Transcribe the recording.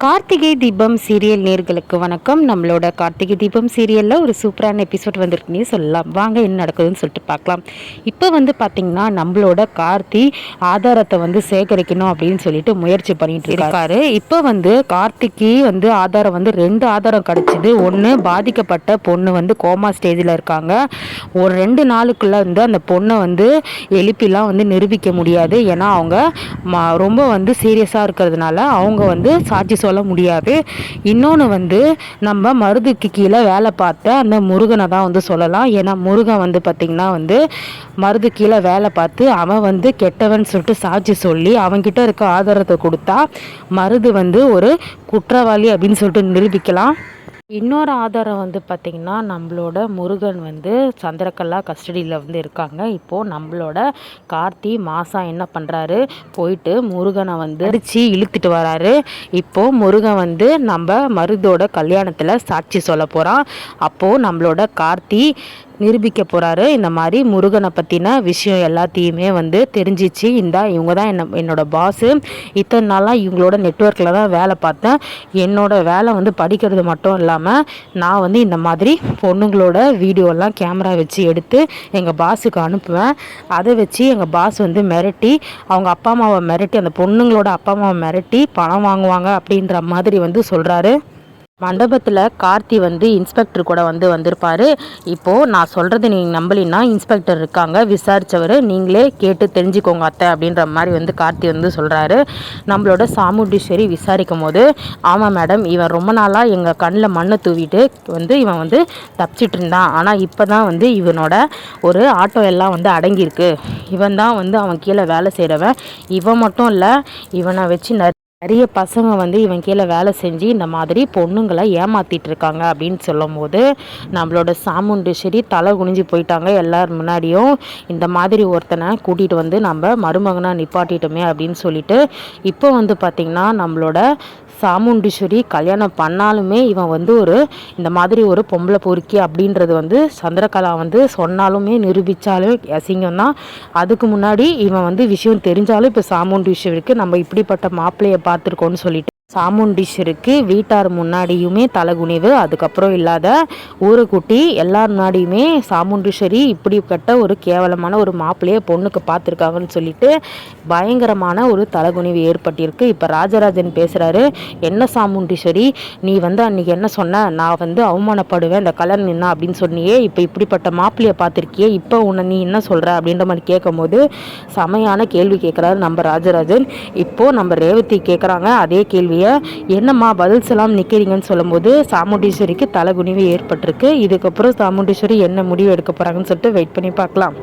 Karthigai Deepam serial நேர்களுக்கு வணக்கம். நம்மளோட கார்த்திகை தீபம் சீரியலில் ஒரு சூப்பரான எபிசோட் வந்திருக்குன்னே சொல்லலாம். வாங்க என்ன நடக்குதுன்னு சொல்லிட்டு பார்க்கலாம். இப்போ பார்த்திங்கன்னா நம்மளோட கார்த்தி ஆதாரத்தை சேகரிக்கணும் அப்படின்னு சொல்லிட்டு முயற்சி பண்ணிட்டு இருக்காரு. இப்போ கார்த்திக்கு ஆதாரம் 2 ஆதாரம் கிடச்சிது. ஒன்று பாதிக்கப்பட்ட பொண்ணு கோமா ஸ்டேஜில் இருக்காங்க. ஒரு 2 நாளுக்குள்ளே அந்த பொண்ணை எழுப்பிலாம் நிரூபிக்க முடியாது. ஏன்னா அவங்க ரொம்ப சீரியஸாக இருக்கிறதுனால அவங்க சாட்சி சொல்ல முடியாது. இன்னொன்று நம்ம மருதுக்கு கீழே வேலை பார்த்த அந்த முருகனை தான் சொல்லலாம். ஏன்னா முருகன் பார்த்திங்கன்னா மருது கீழே வேலை பார்த்து அவன் கெட்டவன் சொல்லிட்டு சாட்சி சொல்லி அவன்கிட்ட இருக்க ஆதாரத்தை கொடுத்தா மருது ஒரு குற்றவாளி அப்படின்னு சொல்லிட்டு நிரூபிக்கலாம். இன்னொரு ஆதாரம் பார்த்திங்கன்னா நம்மளோட முருகன் சந்திரகலா கஸ்டடியில் இருக்காங்க. இப்போது நம்மளோட கார்த்தி மாசா என்ன பண்ணுறாரு, போயிட்டு முருகனை அடித்து இழுத்துட்டு வராரு. இப்போது முருகன் நம்ம மருதோட கல்யாணத்தில் சாட்சி சொல்ல போகிறான். அப்போது நம்மளோட கார்த்தி நிரூபிக்க போகிறாரு. இந்த மாதிரி முருகனை பற்றின விஷயம் எல்லாத்தையுமே தெரிஞ்சிச்சு. இவங்க தான் என்னோட பாஸு. இத்தனை நாளாக இவங்களோட நெட்வொர்க்கில் தான் வேலை பார்த்தேன். என்னோட வேலை படிக்கிறது மட்டும் இல்லாமல் நான் இந்த மாதிரி பொண்ணுங்களோட வீடியோலாம் கேமரா வச்சு எடுத்து எங்கள் பாஸுக்கு அனுப்புவேன். அதை வச்சு எங்கள் பாஸ் மிரட்டி அவங்க அப்பா அம்மாவை மிரட்டி அந்த பொண்ணுங்களோட அப்பா அம்மாவை மிரட்டி பணம் வாங்குவாங்க அப்படின்ற மாதிரி சொல்கிறாரு. மண்டபத்தில் கார்த்தி இன்ஸ்பெக்டர் கூட வந்திருப்பார். இப்போது நான் சொல்கிறது நீங்கள் நம்பலின்னா இன்ஸ்பெக்டர் இருக்காங்க, விசாரித்தவர், நீங்களே கேட்டு தெரிஞ்சுக்கோங்க அத்தை அப்படின்ற மாதிரி கார்த்தி சொல்கிறாரு. நம்மளோட சாமுண்டீஸ்வரி விசாரிக்கும் போது, ஆமாம் மேடம், இவன் ரொம்ப நாளாக எங்கள் கண்ணில் மண்ணை தூவிட்டு இவன் தப்பிச்சிட்டு இருந்தான். ஆனால் இப்போ தான் இவனோட ஒரு ஆட்டோ எல்லாம் அடங்கியிருக்கு. இவன் தான் அவன் கீழே வேலை செய்கிறவன். இவன் மட்டும் இல்லை, இவனை வச்சு நிறைய பசங்க இவன் கீழே வேலை செஞ்சு இந்த மாதிரி பொண்ணுங்களை ஏமாற்றிட்டு இருக்காங்க அப்படின்னு சொல்லும் போது நம்மளோட சாமுண்டீஸ்வரி தலை குனிஞ்சு போயிட்டாங்க. எல்லார் முன்னாடியும் இந்த மாதிரி ஒருத்தனை கூட்டிகிட்டு நம்ம மருமகனாக நிப்பாட்டிட்டோமே அப்படின்னு சொல்லிட்டு இப்போ பார்த்திங்கன்னா நம்மளோட சாமுண்டீஸ்வரி கல்யாணம் பண்ணாலுமே இவன் ஒரு இந்த மாதிரி ஒரு பொம்பளை பொறுக்கி அப்படின்றது சந்திரகலா சொன்னாலுமே நிரூபித்தாலும் அசிங்கம் தான். அதுக்கு முன்னாடி இவன் விஷயம் தெரிஞ்சாலும் இப்போ சாமுண்டீஸ்வரிக்கு நம்ம இப்படிப்பட்ட மாப்பிள்ளையை பார்த்துருக்கோன்னு சொல்லிட்டு சாமுண்டீஸ்வருக்கு வீட்டார் முன்னாடியுமே தலைகுனிவு, அதுக்கப்புறம் இல்லாத ஊரைக்குட்டி எல்லார் முன்னாடியுமே சாமுண்டீஸ்வரி இப்படிப்பட்ட ஒரு கேவலமான ஒரு மாப்பிள்ளையை பொண்ணுக்கு பார்த்துருக்காங்கன்னு சொல்லிட்டு பயங்கரமான ஒரு தலைகுனிவு ஏற்பட்டிருக்கு. இப்போ ராஜராஜன் பேசுகிறாரு, என்ன சாமுண்டீஸ்வரி, நீ அன்றைக்கி என்ன சொன்ன, நான் அவமானப்படுவேன் இந்த கல்யாணம் நின்னா அப்படின்னு சொன்னியே, இப்போ இப்படிப்பட்ட மாப்பிள்ளையை பார்த்துருக்கியே, இப்போ உன்னை நீ என்ன சொல்கிற அப்படின்ற மாதிரி கேட்கும்போது செமையான கேள்வி கேட்குறாரு நம்ம ராஜராஜன். இப்போது நம்ம ரேவதி கேட்குறாங்க அதே கேள்வியை, என்னம்மா பதில் சொல்லாமல் நிற்கிறீங்கன்னு சொல்லும்போது சாமுண்டீஸ்வரிக்கு தலைகுனிவு ஏற்பட்டிருக்கு. இதுக்கப்புறம் சாமுண்டீஸ்வரி என்ன முடிவு எடுக்க போகிறாங்கன்னு சொல்லிட்டு வெயிட் பண்ணி பார்க்கலாம்.